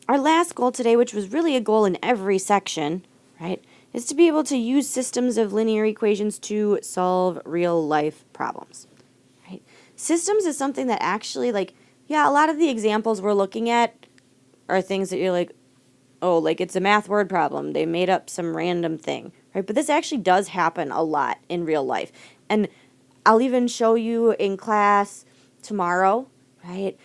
our last goal today, which was really a goal in every section, right, is to be able to use systems of linear equations to solve real-life problems, right? Systems is something that actually, like, yeah, a lot of the examples we're looking at are things that you're like, oh, like it's a math word problem. They made up some random thing, right? But this actually does happen a lot in real life. And I'll even show you in class tomorrow, right,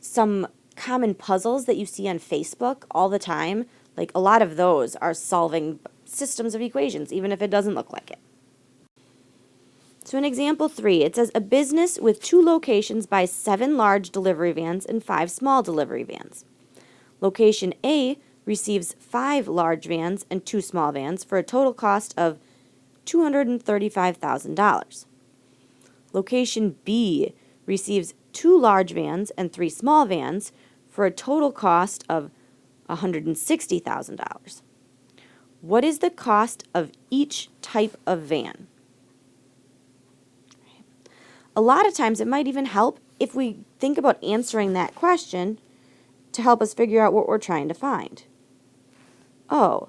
some common puzzles that you see on Facebook all the time. Like a lot of those are solving systems of equations, even if it doesn't look like it. So in example 3, it says a business with 2 locations buys 7 large delivery vans and 5 small delivery vans. Location A receives 5 large vans and 2 small vans for a total cost of $235,000. Location B receives 2 large vans and 3 small vans for a total cost of $160,000. What is the cost of each type of van? A lot of times it might even help if we think about answering that question to help us figure out what we're trying to find. Oh,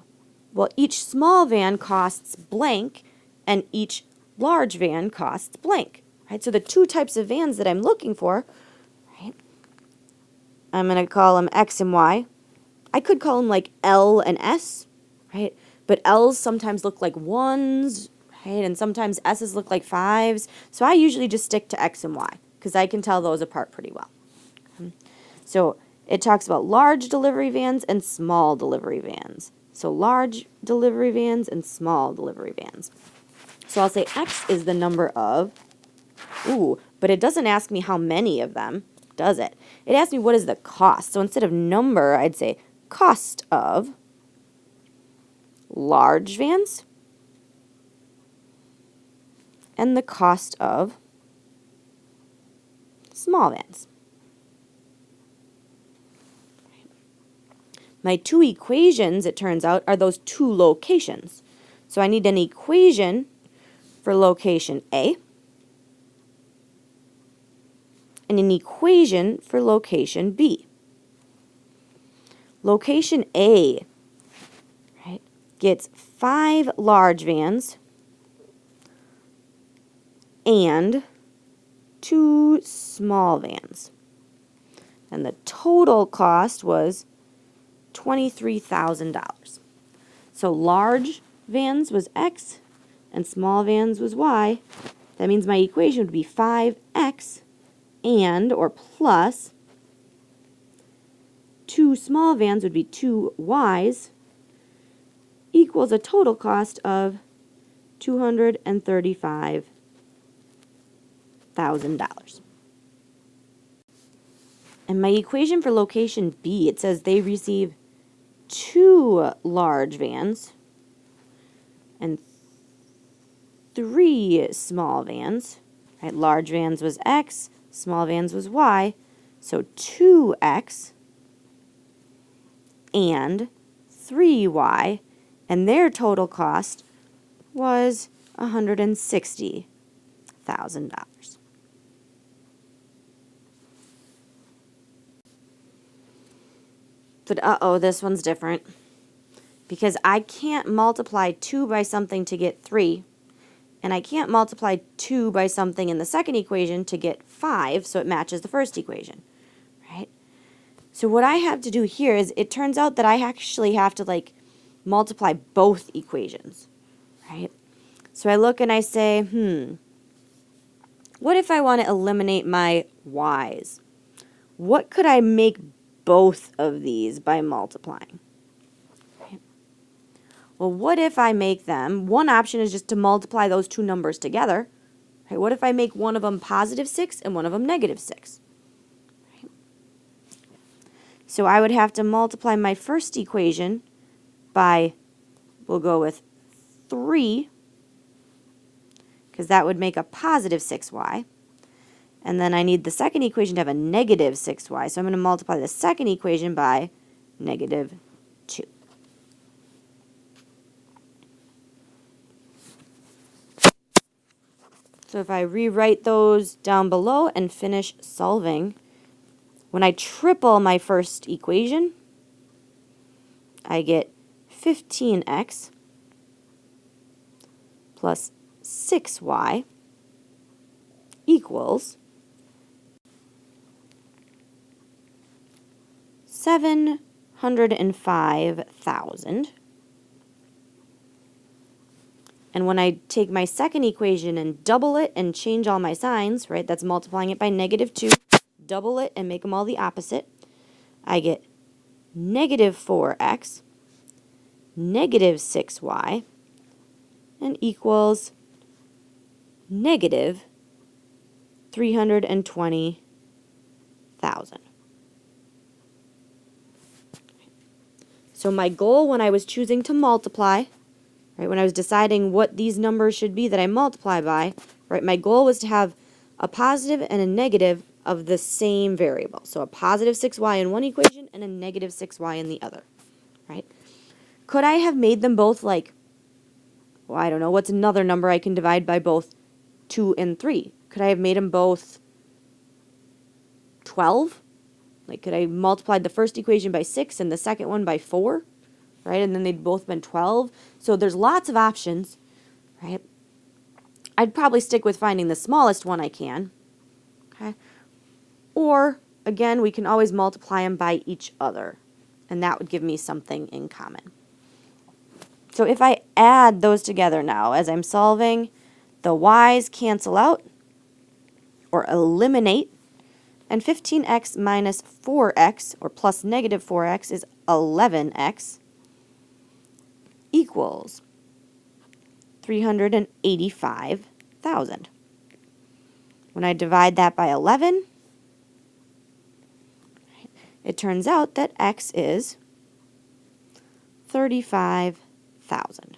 well, each small van costs blank and each large van costs blank, right? So the 2 types of vans that I'm looking for, right, I'm going to call them X and Y. I could call them like L and S, right? But L's sometimes look like 1s, right? And sometimes S's look like 5s. So I usually just stick to X and Y because I can tell those apart pretty well. So it talks about large delivery vans and small delivery vans. So large delivery vans and small delivery vans. So I'll say X is the number of, but it doesn't ask me how many of them, does it? It asks me what is the cost. So instead of number, I'd say cost of large vans and the cost of small vans. My 2 equations, it turns out, are those 2 locations. So I need an equation for location A and an equation for location B. Location A, right, gets 5 large vans and 2 small vans. And the total cost was $23,000. So large vans was X and small vans was Y. That means my equation would be 5X and, or plus, 2 small vans would be 2 Ys equals a total cost of $235,000. And my equation for location B, it says they receive 2 large vans and 3 small vans. Right? Large vans was X, small vans was Y. So 2X and 3Y, and their total cost was $160,000. But this one's different because I can't multiply 2 by something to get 3, and I can't multiply 2 by something in the second equation to get 5, so it matches the first equation, right? So what I have to do here is, it turns out that I actually have to like multiply both equations, right? So I look and I say, what if I want to eliminate my y's? What could I make both of these by multiplying? Right? Well, what if I make them, one option is just to multiply those 2 numbers together. Right? What if I make one of them positive 6 and one of them negative 6? Right? So I would have to multiply my first equation by, we'll go with 3, because that would make a positive 6y. And then I need the second equation to have a negative 6y. So I'm going to multiply the second equation by negative 2. So if I rewrite those down below and finish solving, when I triple my first equation, I get 15x plus 6y equals 705,000. And when I take my second equation and double it and change all my signs, right, that's multiplying it by -2, double it and make them all the opposite, I get -4x, -6y, and equals -320,000. So my goal when I was choosing to multiply, right, when I was deciding what these numbers should be that I multiply by, right, my goal was to have a positive and a negative of the same variable. So a positive 6y in one equation and a negative 6y in the other, right? Could I have made them both like, well, I don't know, what's another number I can divide by both 2 and 3? Could I have made them both 12? Like, could I have multiplied the first equation by 6 and the second one by 4? Right? And then they'd both been 12. So there's lots of options, right? I'd probably stick with finding the smallest one I can. Okay? Or, again, we can always multiply them by each other. And that would give me something in common. So if I add those together now, as I'm solving, the y's cancel out or eliminate, and 15x minus 4x, or plus -4x, is 11x, equals 385,000. When I divide that by 11, it turns out that x is 35,000.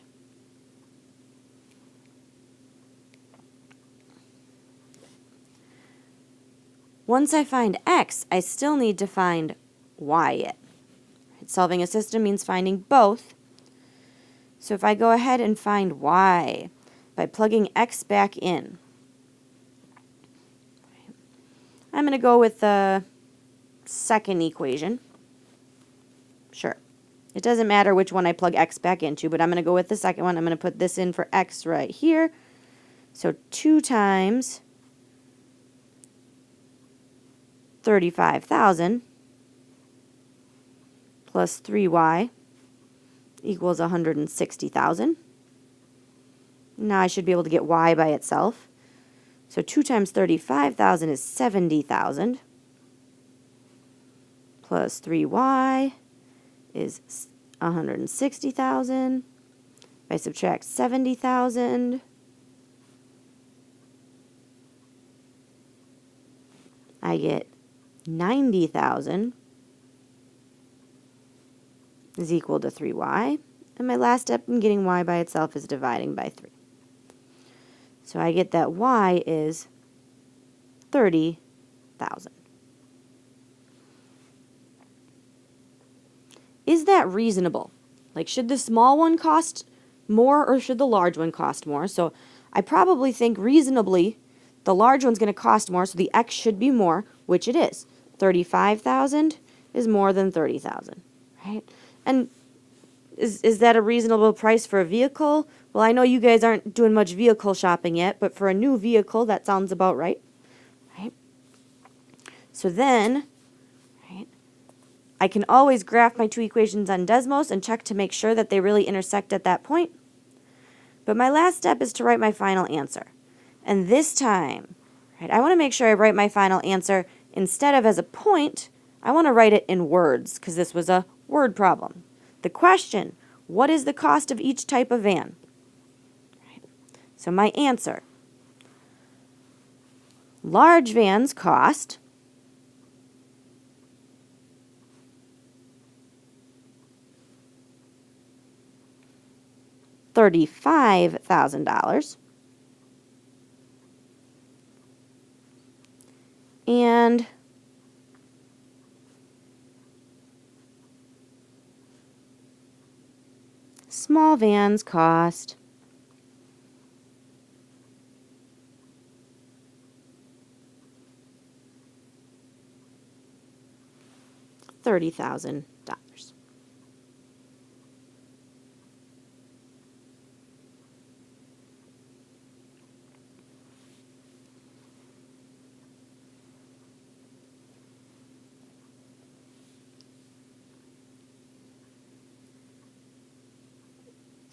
Once I find x, I still need to find y yet. Solving a system means finding both. So if I go ahead and find y by plugging x back in, I'm going to go with the second equation. Sure. It doesn't matter which one I plug x back into, but I'm going to go with the second one. I'm going to put this in for x right here. So 2 times 35,000 plus 3y equals 160,000. Now I should be able to get y by itself. So 2 times 35,000 is 70,000 plus 3y is 160,000. If I subtract 70,000, I get 90,000 is equal to 3y. And my last step in getting y by itself is dividing by 3. So I get that y is 30,000. Is that reasonable? Like, should the small one cost more or should the large one cost more? So I probably think reasonably the large one's going to cost more, so the x should be more, which it is. 35,000 is more than 30,000, right? And is that a reasonable price for a vehicle? Well, I know you guys aren't doing much vehicle shopping yet, but for a new vehicle, that sounds about right. Right? So then, right, I can always graph my two equations on Desmos and check to make sure that they really intersect at that point. But my last step is to write my final answer. And this time, right, I want to make sure I write my final answer instead of as a point, I want to write it in words because this was a word problem. The question, what is the cost of each type of van? Right. So my answer, large vans cost $35,000. And small vans cost $30,000.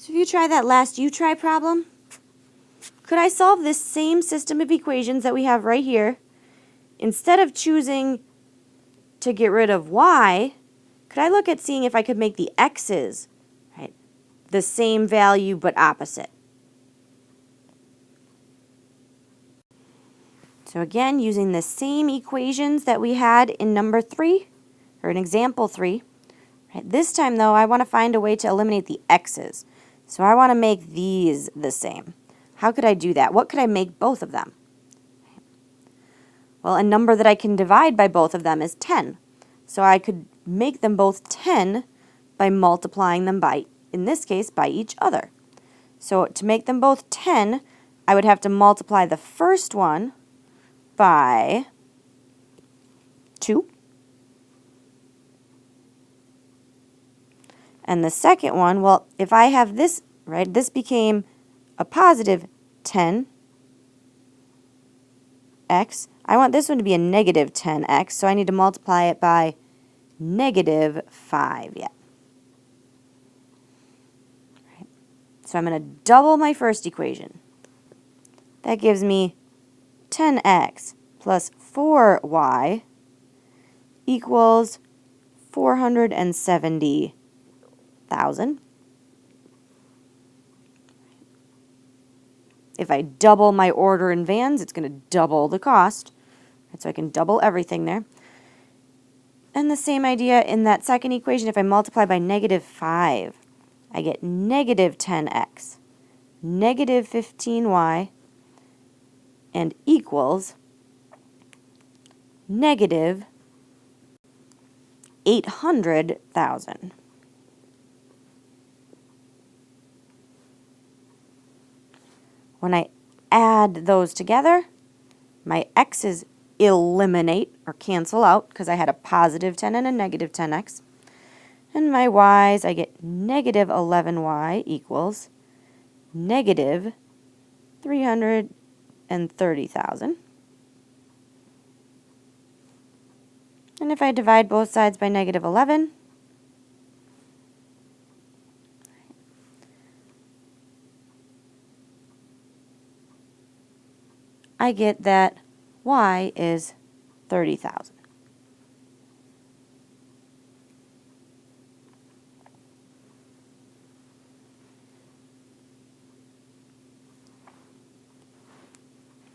So if you try that last you try problem, could I solve this same system of equations that we have right here? Instead of choosing to get rid of y, could I look at seeing if I could make the x's, right, the same value but opposite? So again, using the same equations that we had in number 3, or in example 3, right, this time though I want to find a way to eliminate the x's. So I want to make these the same. How could I do that? What could I make both of them? Well, a number that I can divide by both of them is 10. So I could make them both 10 by multiplying them by, in this case, by each other. So to make them both 10, I would have to multiply the first one by 2. And the second one, well, if I have this, right, this became a positive 10x. I want this one to be a negative 10x, so I need to multiply it by negative 5 yet. Right. So I'm going to double my first equation. That gives me 10x plus 4y equals 470,000. If I double my order in vans, it's going to double the cost. Right, so I can double everything there. And the same idea in that second equation, if I multiply by negative 5, I get negative 10x, negative 15y, and equals negative 800,000. When I add those together, my x's eliminate or cancel out because I had a positive 10 and a negative 10x. And my y's, I get negative 11y equals negative 330,000. And if I divide both sides by negative 11, I get that y is 30,000.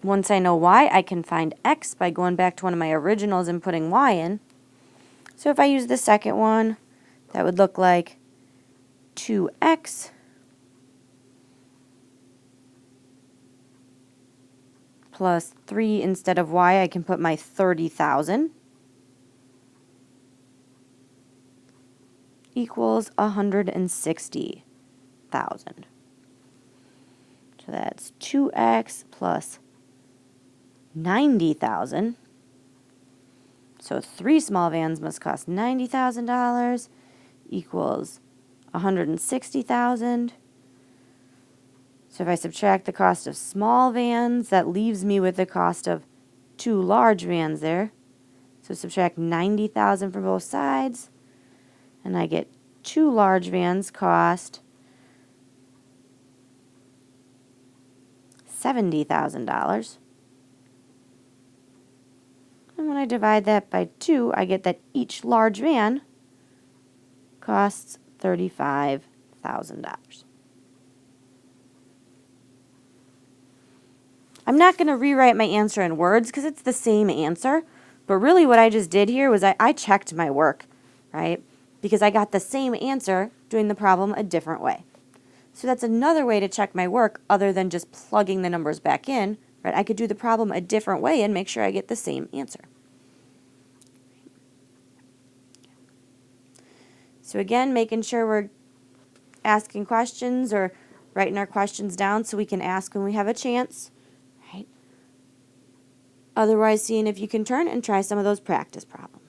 Once I know y, I can find x by going back to one of my originals and putting y in. So if I use the second one, that would look like 2x plus 3 instead of y, I can put my 30,000 equals 160,000. So that's 2x plus 90,000. So 3 small vans must cost $90,000 equals 160,000. So if I subtract the cost of small vans, that leaves me with the cost of 2 large vans there. So subtract 90,000 from both sides, and I get 2 large vans cost $70,000. And when I divide that by 2, I get that each large van costs $35,000. I'm not going to rewrite my answer in words because it's the same answer, but really what I just did here was I checked my work, right? Because I got the same answer doing the problem a different way. So that's another way to check my work other than just plugging the numbers back in, right? I could do the problem a different way and make sure I get the same answer. So again, making sure we're asking questions or writing our questions down so we can ask when we have a chance. Right? Otherwise, seeing if you can turn and try some of those practice problems.